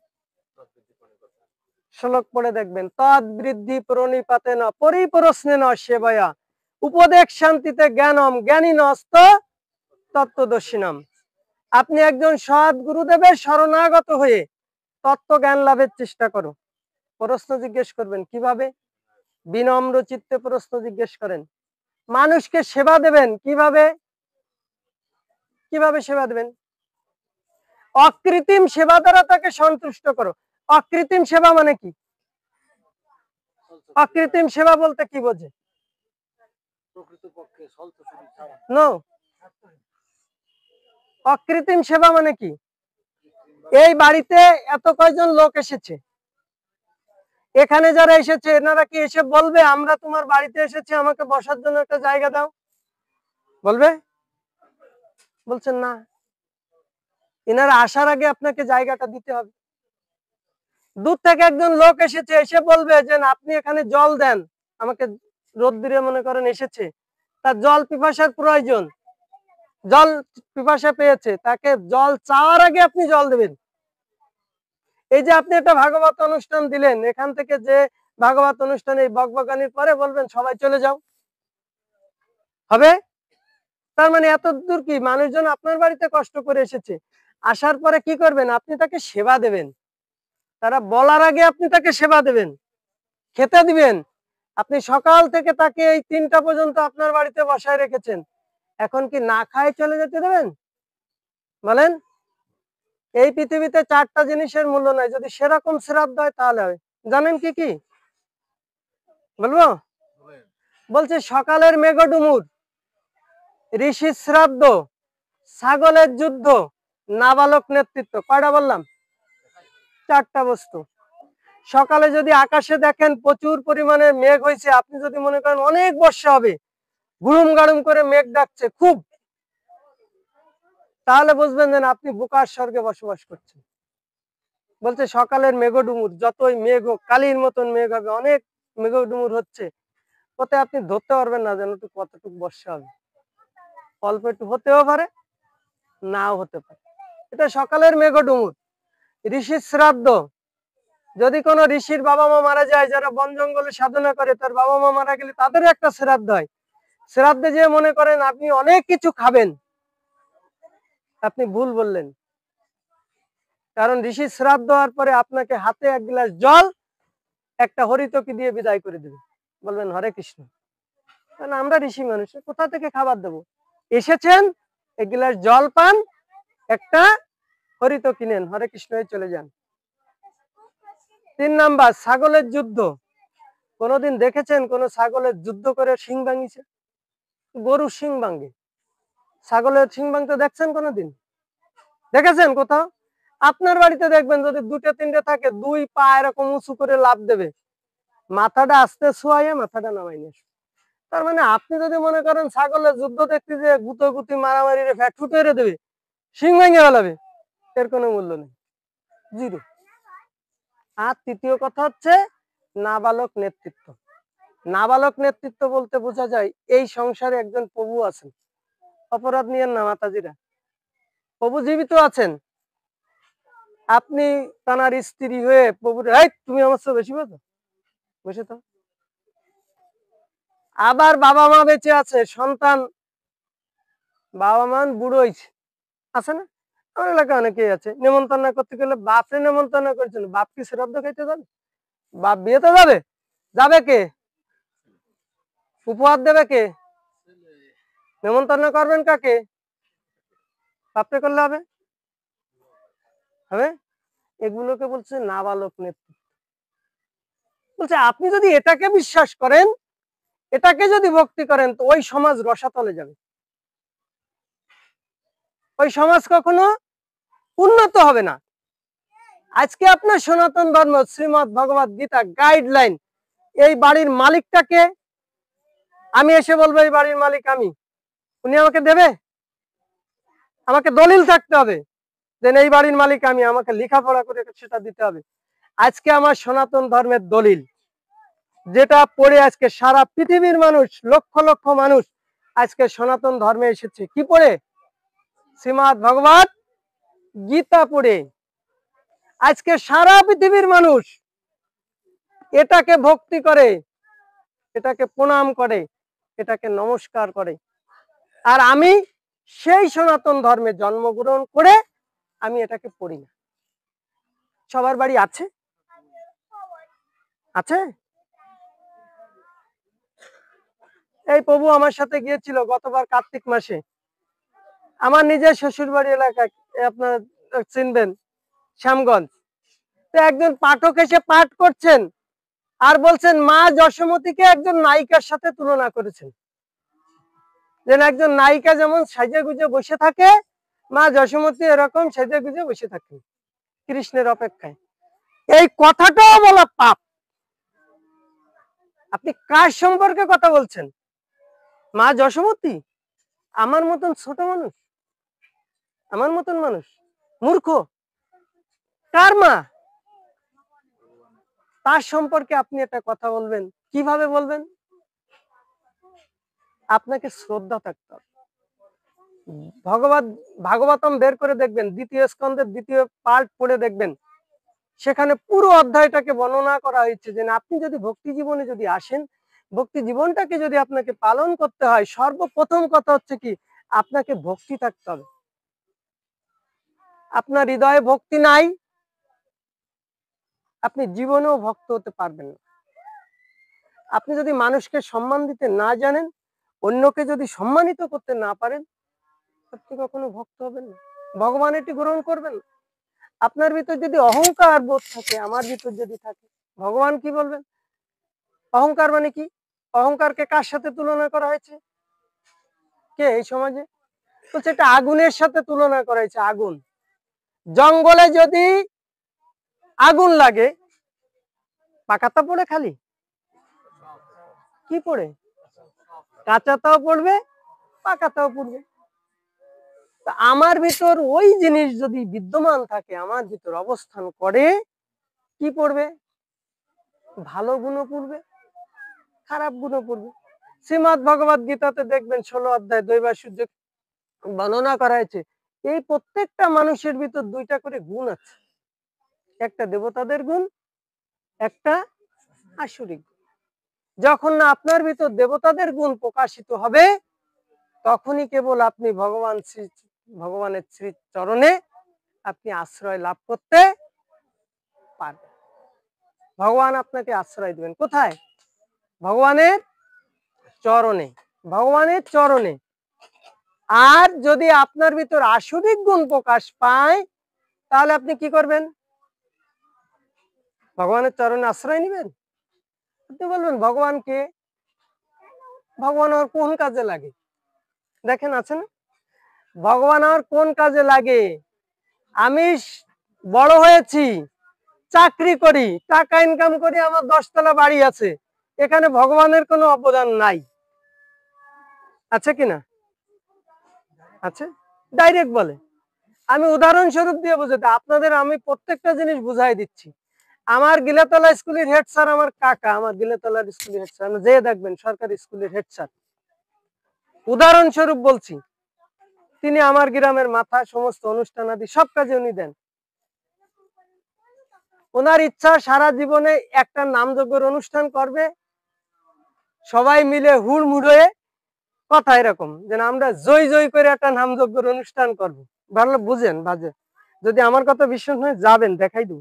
শ্লোক পড়ে দেখবেন, তদ বৃদ্ধি প্রণিপাতেন পরিপ্রশ্নেন সেবায়া উপদেশ শান্তিতে জ্ঞানম জ্ঞানীনস্ত তত্ত্বদর্শিনাম। আপনি একজন সৎ গুরুদেবের শরণাগত হয়ে তত্ত্ব জ্ঞান লাভের চেষ্টা করো। প্রশ্ন জিজ্ঞেস করবেন কিভাবে? বিনম্র চিত্তে প্রশ্ন জিজ্ঞেস করেন। মানুষকে সেবা দেবেন কিভাবে? সেবা দেবেন? অকৃত্রিম সেবা দ্বারা তাকে সন্তুষ্ট করো। অকৃত্রিম সেবা মানে কি? অকৃত্রিম সেবা বলতে কি বোঝে? নো, অকৃত্রিম সেবা মানে কি? এই বাড়িতে এত কয়জন লোক এসেছে, এখানে যারা এসেছে এনারা কি এসে বলবে আমরা তোমার বাড়িতে এসেছি আমাকে বসার জন্য একটা জায়গা দাও? বলবে? বলছেন না, এনারা আসার আগে আপনাকে জায়গাটা দিতে হবে। দূর থেকে একজন লোক এসেছে, এসে বলবে যে আপনি এখানে জল দেন আমাকে, রোদ্দুরে মনে করেন এসেছে, তার জল পিপাসার প্রয়োজন, জল পিপাসা পেয়েছে, তাকে জল চাওয়ার আগে আপনি জল দেবেন। এই যে আপনি একটা ভাগবত অনুষ্ঠান দিলেন, এখান থেকে যে ভাগবত অনুষ্ঠানে বকবকানির পরে বলবেন সবাই চলে যাও, হবে? তার মানে এত দূর কি মানুষজন আপনার বাড়িতে কষ্ট করে এসেছে, আসার পরে কি করবেন? আপনি তাকে সেবা দেবেন। তারা বলার আগে আপনি তাকে সেবা দেবেন, খেতে দিবেন। আপনি সকাল থেকে তাকে এই 3টা পর্যন্ত আপনার বাড়িতে বসায় রেখেছেন, এখন কি না খায় চলে যেতে দেবেন? বলেন। এই পৃথিবীতে 4টা জিনিসের মূল্য নাই, যদি সেরকম শ্রাদ্ধ হয় তাহলে হয়। জানেন কি কি বলবো? বলছে সকালের মেঘডুমুর, ঋষির শ্রাদ্ধ, ছাগলের যুদ্ধ, নাবালক নেতৃত্ব। কয়টা বললাম? 4টা বস্তু। সকালে যদি আকাশে দেখেন প্রচুর পরিমাণে মেঘ হয়েছে, আপনি যদি মনে করেন অনেক বর্ষা হবে, গুড়ুম গাড়ুম করে মেঘ ডাকছে খুব, তাহলে বুঝবেন যে আপনি বোকার স্বর্গে বসবাস করছেন। বলছে সকালের মেঘডুমুর, যতই মেঘ হোক, কালির মতন মেঘ হবে, অনেক মেঘডুমুর হচ্ছে, ওতে আপনি ধরতে পারবেন না যেন কতটুকু বর্ষা হবে। অল্প একটু হতেও পারে, নাও হতে পারে। এটা সকালের মেঘডুমুর। ঋষির শ্রাদ্ধ, যদি কোনো ঋষির বাবা মা মারা যায়, যারা বন জঙ্গলে সাধনা করে, তার বাবা মা মারা গেলে তাদের একটা শ্রাদ্ধ হয়। শ্রাদ্ধে যে মনে করেন আপনি অনেক কিছু খাবেন, আপনি ভুল বললেন। কারণ ঋষির শ্রাদ্ধ হওয়ার পরে আপনাকে হাতে 1 গ্লাস জল, একটা হরিতকি দিয়ে বিদায় করে দেবে, বলবেন হরে কৃষ্ণ। কারণ আমরা ঋষি মানুষ, কোথা থেকে খাবার দেবো? এসেছেন, 1 গ্লাস জল পান, একটা হরিতকি নেন, হরে কৃষ্ণ হয়ে চলে যান। 3 নাম্বার, ছাগলের যুদ্ধ। কোনোদিন দেখেছেন কোন ছাগলের যুদ্ধ করে শিং ভাঙিছে? গরুর শিং ভাঙে, ছাগলের শিং ভাঙতে দেখছেন কোনোদিন? দেখেছেন কোথাও? আপনার বাড়িতে দেখবেন যদি 2টে 3টে থাকে, 2 পা এরকম উঁচু করে লাফ দেবে, মাথাটা আস্তে শোয়াইয়া মাথাটা নামাই নিয়ে। তার মানে আপনি যদি মনে করেন ছাগলের যুদ্ধ দেখতে যে গুতোগুতি মারামারি ফ্যাট ফুটে দেবে, শিং ভেঙে ফেলাবে, এর কোনো মূল্য নেই, জিরো। আর তৃতীয় কথা হচ্ছে নাবালক নেতৃত্ব। নাবালক নেতৃত্ব বলতে বোঝা যায় এই সংসারে একজন প্রভু আছেন, অপরাধ নিয়েন না মাতাজিরা, প্রভু জীবিত আছেন, আপনি তানার স্ত্রী হয়ে প্রভুর, এই তুমি আমার চেয়ে বেশি বোঝো, বসে তো। আবার বাবা মা বেঁচে আছে, সন্তান, বাবা মা বুড়ো হয়েছে, আছে না? আমার এলাকায় অনেকেই আছে, নেমন্তন্ন করতে গেলে বাপরে নেমন্তন্ন করছেন, বাপ কি শ্রাদ্ধ খাইতে যাবে? বাপ বিয়েতে যাবে? যাবে কে? উপহার দেবে কে? নেমন্তন্ন করবেন কাকে? বাপরে করলে হবে? হবে? এগুলোকে বলছে নাবালক নেতৃত্ব। বলছে আপনি যদি এটাকে বিশ্বাস করেন, এটাকে যদি ভক্তি করেন, তো ওই সমাজ রসাতলে যাবে, ওই সমাজ কখনো উন্নত হবে না। আজকে আপনার সনাতন ধর্ম, শ্রীমদ ভগবত গীতা গাইডলাইন, এই বাড়ির মালিকটাকে আমি এসে বলবো এই বাড়ির মালিক আমি, উনি আমাকে দেবে? আমাকে দলিল থাকতে হবে যে এই বাড়ির মালিক আমি, আমাকে লেখাপড়া করে সেটা দিতে হবে। আজকে আমার সনাতন ধর্মের দলিল, যেটা পড়ে আজকে সারা পৃথিবীর মানুষ, লক্ষ লক্ষ মানুষ আজকে সনাতন ধর্মে এসেছে, কি পড়ে? শ্রীমদ ভগবত গীতা পড়ে। আজকে সারা পৃথিবীর মানুষ এটাকে ভক্তি করে, এটাকে প্রণাম করে, এটাকে নমস্কার করে। আর আমি সেই সনাতন ধর্মে জন্মগ্রহণ করে আমি এটাকে পড়ি না। সবার বাড়ি আছে? আছে? এই প্রভু আমার সাথে গিয়েছিল গতবার কার্তিক মাসে, আমার নিজের শ্বশুর বাড়ি এলাকায়, আপনার চিনবেন, শ্যামগঞ্জ। তো একজন পাঠক এসে পাঠ করছেন আর বলছেন মা যশোমতীকে একজন নায়িকার সাথে তুলনা করেছেন, যে একজন নায়িকা যেমন সাজে গুজে বসে থাকে, মা যশোমতী এরকম সাজে গুজে বসে থাকে কৃষ্ণের অপেক্ষায়। এই কথাটাও বলা পাপ। আপনি কার সম্পর্কে কথা বলছেন? মা যশোমতী? আমার মতন ছোট মানুষ, আমার মতন মানুষ মূর্খ, কার মা? তার সম্পর্কে আপনি একটা কথা বলবেন, কিভাবে বলবেন? আপনাকে শ্রদ্ধা থাকতে হবে। ভাগবতম বের করে দেখবেন, 2য় স্কন্ধের 2য় পার্ট পড়ে দেখবেন, সেখানে পুরো অধ্যায়টাকে বর্ণনা করা হয়েছে যে আপনি যদি ভক্তি জীবনে যদি আসেন, ভক্তি জীবনটাকে যদি আপনাকে পালন করতে হয়, সর্বপ্রথম কথা হচ্ছে কি, আপনাকে ভক্তি থাকতে হবে। আপনার হৃদয়ে ভক্তি নাই, আপনি জীবনেও ভক্ত হতে পারবেন না। আপনি যদি মানুষকে সম্মান দিতে না জানেন, অন্যকে যদি সম্মানিত করতে না পারেন, আপনি কখনো ভক্ত হবেন না, ভগবান এটি গ্রহণ করবেন না। আপনার ভিতর যদি অহংকার বোধ থাকে, আমার ভিতর যদি থাকে, ভগবান কি বলবেন? অহংকার মানে কি? অহংকারকে কার সাথে তুলনা করা হয়েছে? কে এই সমাজে বলছে এটা আগুনের সাথে তুলনা করা হয়েছে। আগুন, জঙ্গলে যদি আগুন লাগে, পাকাতা পড়ে খালি কি পড়ে? কাঁচাটাও পড়বে, পাকাটাও পড়বে। আমার ভিতর ওই জিনিস যদি বিদ্যমান থাকে, আমার ভিতর অবস্থান করে, কি পড়বে? ভালো গুণও পড়বে, খারাপ গুণও পড়বে। শ্রীমদ ভগবত গীতাতে দেখবেন 16 অধ্যায় দৈবাসুর্য বর্ণনা করা হয়েছে। এই প্রত্যেকটা মানুষের ভিতর দুইটা করে গুণ আছে, একটা দেবতাদের গুণ, একটা আসুরিক গুণ। যখন না আপনার ভিতর দেবতাদের গুণ প্রকাশিত হবে, তখনই কেবল আপনি ভগবানের শ্রী চরণে আপনি আশ্রয় লাভ করতে পারবেন। ভগবান আপনাকে আশ্রয় দিবেন কোথায়? ভগবানের চরণে, ভগবানের চরণে। আর যদি আপনার ভিতর আসুরিক গুণ প্রকাশ পায়, তাহলে আপনি কি করবেন? ভগবানের চরণে আশ্রয় নেবেন। আপনি বলবেন ভগবানকে, ভগবান আমার কোন কাজে লাগে? দেখেন আছে না, ভগবান আমার কোন কাজে লাগে? আমি বড় হয়েছি, চাকরি করি, টাকা ইনকাম করি, আমার 10 তলা বাড়ি আছে, এখানে ভগবানের কোনো অবদান নাই, আছে কিনা? আছে, ডাইরেক্ট বলে। আমি উদাহরণস্বরূপ দিয়ে বুঝাতে, আপনাদের আমি প্রত্যেকটা জিনিস বুঝাই দিচ্ছি। আমার গিলাতলা স্কুলের হেড স্যার আমার কাকা, আমার গিলাতলার স্কুলের হেড স্যার, যে দেখবেন সরকারি স্কুলের হেড স্যার, উদাহরণস্বরূপ বলছি। তিনি আমার গ্রামের মাথা, সমস্ত অনুষ্ঠান আদি সব কাজে উনি দেন। ওনার ইচ্ছা সারা জীবনে একটা নামযজ্ঞের অনুষ্ঠান করবে, সবাই মিলে হুড়মুড় হয়ে, কথা এরকম যে আমরা জয় জয় করে একটা নামযজ্ঞের অনুষ্ঠান করব। ভালো বুঝেন বাজে, যদি আমার কথা বিশ্বাস হয় যাবেন, দেখাই দেব।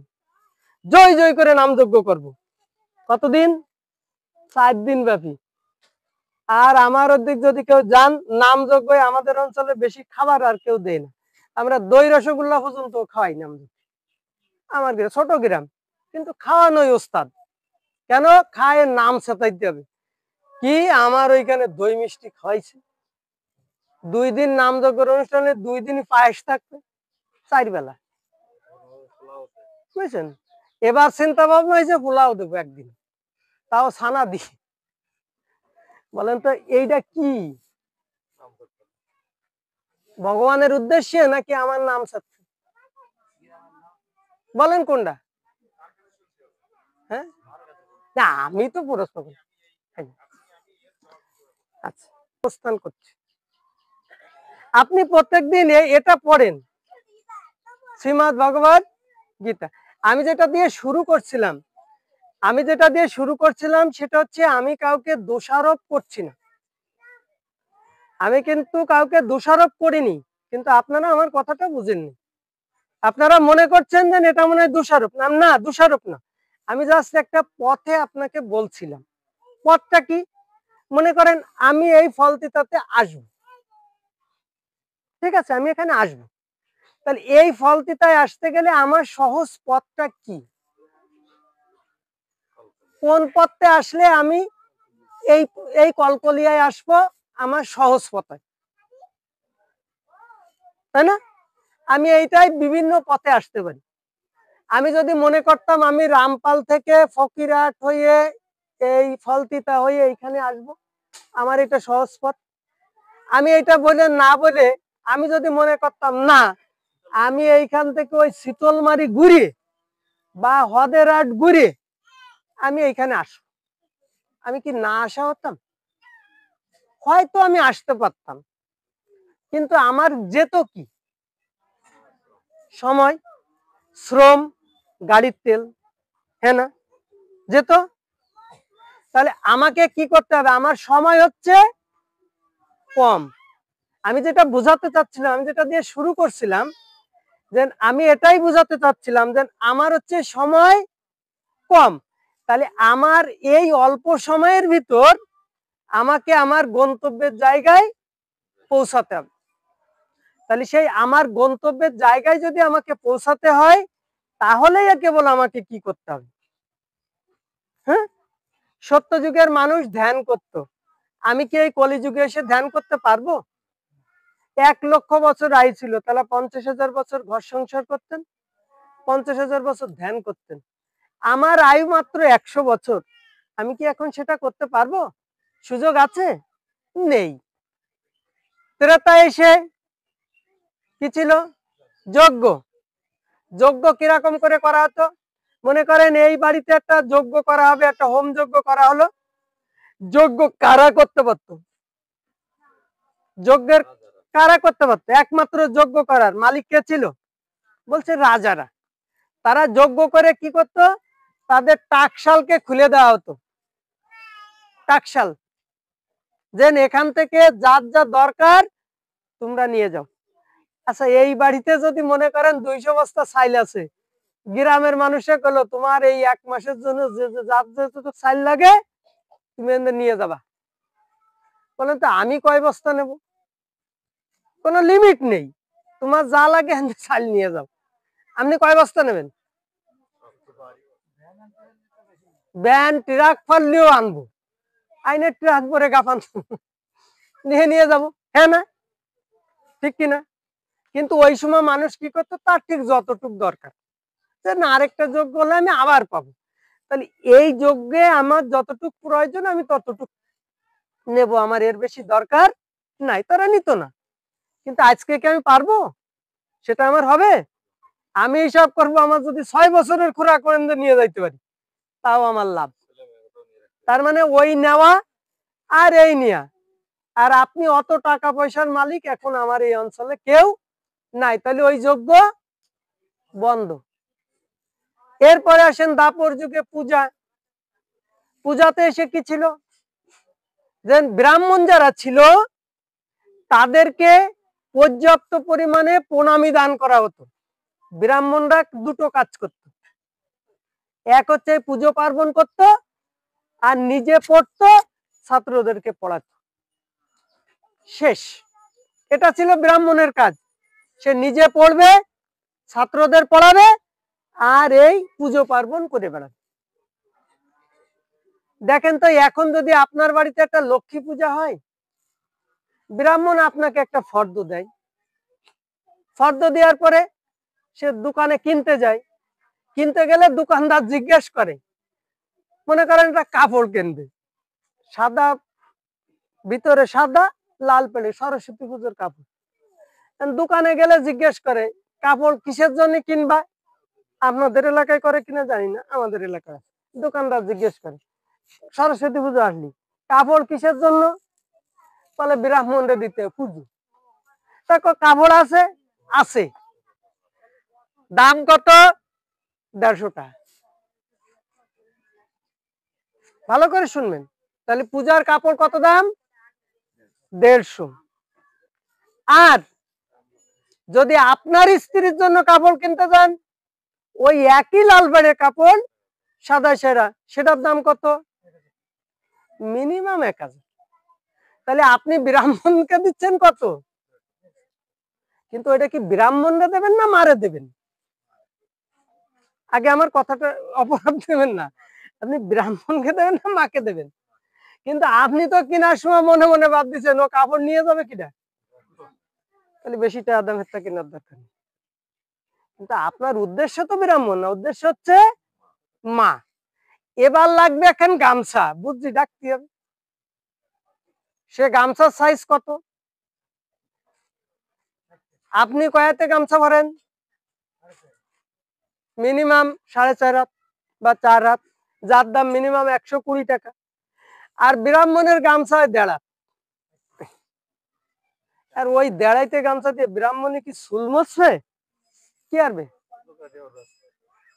জয় জয় করে নামযজ্ঞ করব। কতদিন? 4 দিন ব্যাপী। আর আমার ওদিক যদি কেউ যান, নামযজ্ঞ আমাদের অঞ্চলে বেশি খাবার আর কেউ দেয় না, আমরা দই রসগোল্লা পর্যন্ত খাওয়াই নামযজ্ঞ। আমার গ্রাম ছোট গ্রাম, কিন্তু খাওয়ানোই ওস্তাদ। কেন? খায় নাম সাতাইতে হবে। কি আমার ওইখানে দই মিষ্টি খাওয়াইছে, 2 দিন নামযজ্ঞের অনুষ্ঠানে 2 দিনই পায়েস থাকবে, 4 বেলা, বুঝছেন? এবার চিন্তা ভাবনা হয়েছে পোলাও দেবো একদিন, তাও ছানা দি। বলেন তো এইটা কি? ভগবানের উদ্দেশ্যে নাকি আমার নাম সাথে? বলেন কোনটা? হ্যাঁ, না আমি তো প্রশ্ন করি। আচ্ছা, প্রস্থান করছি। আপনি প্রত্যেকদিন এটা পড়েন, শ্রীমদ ভগবত গীতা। আমি যেটা দিয়ে শুরু করছিলাম সেটা হচ্ছে, আমি কাউকে দোষারোপ করছি না, আমি কিন্তু কাউকে দোষারোপ করিনি, কিন্তু আপনারা আমার কথাটা বুঝেননি। আপনারা মনে করছেন যে এটা মনে হয় দোষারোপ। না, না দোষারোপ না, আমি জাস্ট একটা পথে আপনাকে বলছিলাম। পথটা কি? মনে করেন আমি এই ফলতিতাতে আসবো, ঠিক আছে, আমি এখানে আসবো, তাহলে এই ফলতিতায় আসতে গেলে আমার সহজ পথটা কি? কোন পথে আসলে আমি এই এই কলকলিয়ায় আসবো? আমার সহজ পথে, তাই না? আমি এইটাই বিভিন্ন পথে আসতে পারি। আমি যদি মনে করতাম আমি রামপাল থেকে ফকিরহাট হয়ে এই ফলতিতা হয়ে এইখানে আসব, আমার এটা সহজ পথ। আমি এটা না বলে আমি যদি মনে করতাম না, আমি এইখান থেকে ওই শীতলমারি ঘুরে বা হদেরহাট ঘুরে আমি এইখানে আসব, আমি কি না আসা হতাম? হয়তো আমি আসতে পারতাম, কিন্তু আমার যেত কি? সময়, শ্রম, গাড়ির তেল, হ্যাঁ না? যেত। তাহলে আমাকে কি করতে হবে? আমার সময় হচ্ছে কম, আমি যেটা বোঝাতে চাচ্ছিলাম, আমি যেটা দিয়ে শুরু করছিলাম, যে আমি এটাই বোঝাতে চাচ্ছিলাম যে আমার হচ্ছে সময় কম, তাহলে আমার এই অল্প সময়ের ভিতর আমাকে আমার গন্তব্যের জায়গায় পৌঁছাতে হবে। তাহলে সেই আমার গন্তব্যের জায়গায় যদি আমাকে পৌঁছাতে হয়, তাহলেই কেবল আমাকে কি করতে হবে? হ্যাঁ, সত্য যুগের মানুষ ধ্যান করত, আমি কি এই কলিযুগে এসে ধ্যান করতে পারবো? 1,00,000 বছর আয়ু ছিল, তাহলে 50,000 বছর ঘর সংসার করতেন, 50,000 বছর ধ্যান করতেন। আমার আয়ু মাত্র 100 বছর, আমি কি এখন সেটা করতে পারবো? সুযোগ আছে? নেই। ত্রেতা এসে কি ছিল? যজ্ঞ। যজ্ঞ কিরকম করে করা হতো? মনে করেন এই বাড়িতে একটা যজ্ঞ করা হবে, একটা হোম যজ্ঞ করা হলো। যজ্ঞ কারা করতে পারতো? যজ্ঞের কারা করতে পারতো? একমাত্র যজ্ঞ করার মালিক কে ছিল? বলছে রাজারা। তারা যজ্ঞ করে কি করতো? তাদের টাকশালকে খুলে দেওয়া হতো। টাকশাল, যে এখান থেকে যার যা দরকার তোমরা নিয়ে যাও। আচ্ছা, এই বাড়িতে যদি মনে করেন 200 বস্তা চাইল আছে, গ্রামের মানুষে কইলো তোমার এই 1 মাসের জন্য যে যার যতটুকু চাইল লাগে তুমি নিয়ে যাবা। বলেন তো আমি কয় বস্তা নেব? কোনো লিমিট নেই, তোমার যা লাগে চাল নিয়ে যাও। আপনি কয় বস্তা নেবেন? ব্যান ট্রাক ফাললেও আনবো, আইনের ট্রাক ভরে গাফান নিয়ে যাবো, হ্যাঁ না? ঠিক কিনা? কিন্তু ওই সময় মানুষ কি করতো? তার ঠিক যতটুক দরকার, যে না আরেকটা যোগ্য হলে আমি আবার পাবো, তাহলে এই যজ্ঞে আমার যতটুক প্রয়োজন আমি ততটুক নেব, আমার এর বেশি দরকার নাই। তারা নিত না। কিন্তু আজকে কি আমি পারবো? সেটা আমার হবে? আমি হিসাব করবো, আমার যদি 6 বছরের খোরাক নিয়ে যাইতে পারি তাও আমার লাভ। তার মানে ওই নেওয়া আর এই নেওয়া। আর আপনি অত টাকা পয়সার মালিক এখন আমার এই অঞ্চলে কেউ নাই, তাহলে ওই যজ্ঞ বন্ধ। এরপরে আসেন দাপর যুগে পূজা। পূজাতে এসে কি ছিল? যে ব্রাহ্মণ যারা ছিল তাদেরকে পর্যাপ্ত পরিমাণে প্রণামী দান করা হতো। ব্রাহ্মণরা দুটো কাজ করত, এক হচ্ছে পুজো পার্বণ করত, আর নিজে পড়তো, ছাত্রদেরকে পড়াতো। শেষ। এটা ছিল ব্রাহ্মণের কাজ। সে নিজে পড়বে, ছাত্রদের পড়াবে, আর এই পুজো পার্বণ করে বেড়াবে। দেখেন তো এখন যদি আপনার বাড়িতে একটা লক্ষ্মী পূজা হয়, ব্রাহ্মণ আপনাকে একটা ফর্দ দেয়, ফর্দ দেওয়ার পরে সে দোকানে কিনতে যায়, কিনতে গেলে দোকানদার জিজ্ঞেস করে, মনে করেন একটা কাপড় কিনবে, সাদা ভিতরে সাদা, লাল পেলে, সরস্বতী পুজোর কাপড়। দোকানে গেলে জিজ্ঞেস করে কাপড় কিসের জন্য কিনবা? আপনাদের এলাকায় করে কিনা জানি না, আমাদের এলাকায় দোকানদার জিজ্ঞেস করে সরস্বতী পুজো আসলি কাপড় কিসের জন্য? বলে ব্রাহ্মণরে দিতে, পুজো। কাপড় আছে? আছে। দাম কত? 150 টাকা। ভালো করে শুনবেন, তাহলে পূজার কাপড় কত দাম? 150। আর যদি আপনার স্ত্রীর জন্য কাপড় কিনতে যান, ওই একই লাল বেড়ের কাপড় সাদা সেরা, সেটার দাম কত? মিনিমাম 1000। তাহলে আপনি ব্রাহ্মণকে দিচ্ছেন কত? কিন্তু এটা কি ব্রাহ্মণরা দেবেন না মারে দেবেন? আগে আমার কথাটা অপরাধ দেবেন না, আপনি ব্রাহ্মণকে দেবেন না মাকে দেবেন? কিন্তু আপনি তো কেনার সময় মনে মনে বাদ দিচ্ছেন ও কাপড় নিয়ে যাবে কিনা, তাহলে বেশি টাকা দামের তা কেনার দরকার নেই। কিন্তু আপনার উদ্দেশ্য তো ব্রাহ্মণ না, উদ্দেশ্য হচ্ছে মা। এবার লাগবে এখন গামছা, বুঝছি ডাকতে হবে। সে গামছার সাইজ কত? আপনি কয়াতে গামছা ভরেন? মিনিমাম 4.5 হাত বা 4 হাত, যার দাম মিনিমাম 120 টাকা। আর ব্রাহ্মণের গামছা 1.5 হাত। আর ওই 1.5 গামছা দিয়ে ব্রাহ্মণে কি চুল মুছবে? কি আরবে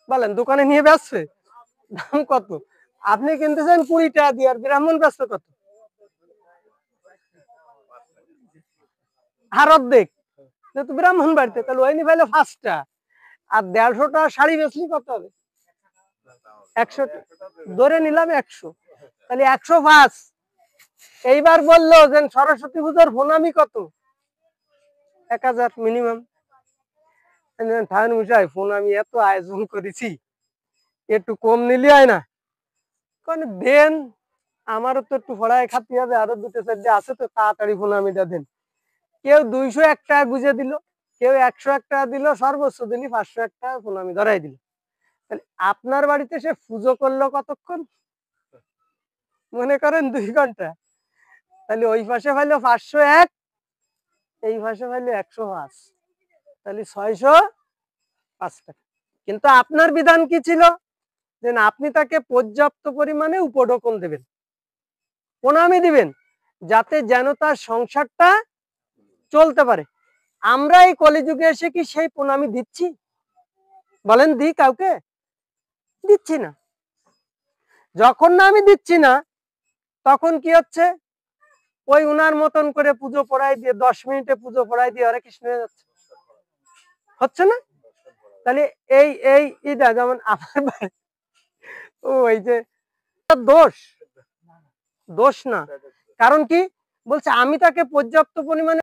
বলেন? দোকানে নিয়ে বেচবে? দাম কত? আপনি কিনতেছেন 20 টাকা দিয়ে, আর ব্রাহ্মণ বেচবে কত? আর অর্ধেক যেহেতু ব্রাহ্মণ বাড়িতে, তাহলে ওই নি পাইলো 5টা, আর 150টা শাড়ি বেচলি কত হবে? 100, ধরে নিলাম 100, তাহলে 105। এইবার বললো যে সরস্বতী পুজোর প্রণামী কত? 1000 মিনিমাম। প্রণামী এত আয়োজন করেছি, একটু কম নিলে হয় না? কারণ দেন, আমারও তো একটু পড়ায় খাতে হবে, আরো 2-4টা আছে, তো তাড়াতাড়ি প্রণামীটা দেন। কেউ 201 টাকা গুঁজে দিল, কেউ 101 টাকা দিল, সর্বোচ্চ দিনই 501 টাকা প্রণামী ধরাই দিল। তাহলে আপনার বাড়িতে সে পুজো করলো কতক্ষণ? মনে করেন 2 ঘন্টা। তাহলে ওই পাশে পাইলো 501, এই পাশে পাইলো 105, তাহলে 605 টাকা। কিন্তু আপনার বিধান কি ছিল? যে আপনি তাকে পর্যাপ্ত পরিমাণে উপঢৌকন দেবেন, প্রণামী দিবেন, যাতে যেন তার সংসারটা চলতে পারে। আমরা এই কলিযুগে এসে কি সেই প্রণামী দিচ্ছি? বলেন, দিই কাউকে? দিচ্ছি না। যখন না আমি দিচ্ছি না, তখন কি হচ্ছে? ওই উনার মতন করে পুজো পড়াই দিয়ে 10 মিনিটে পুজো পড়াই দিয়ে হরে কৃষ্ণ হয়ে যাচ্ছে, হচ্ছে না? তাহলে এই এই এটা যেমন আমার ওই যে দোষ, দোষ না। কারণ কি বলছে? আমি তাকে পর্যাপ্ত পরিমাণে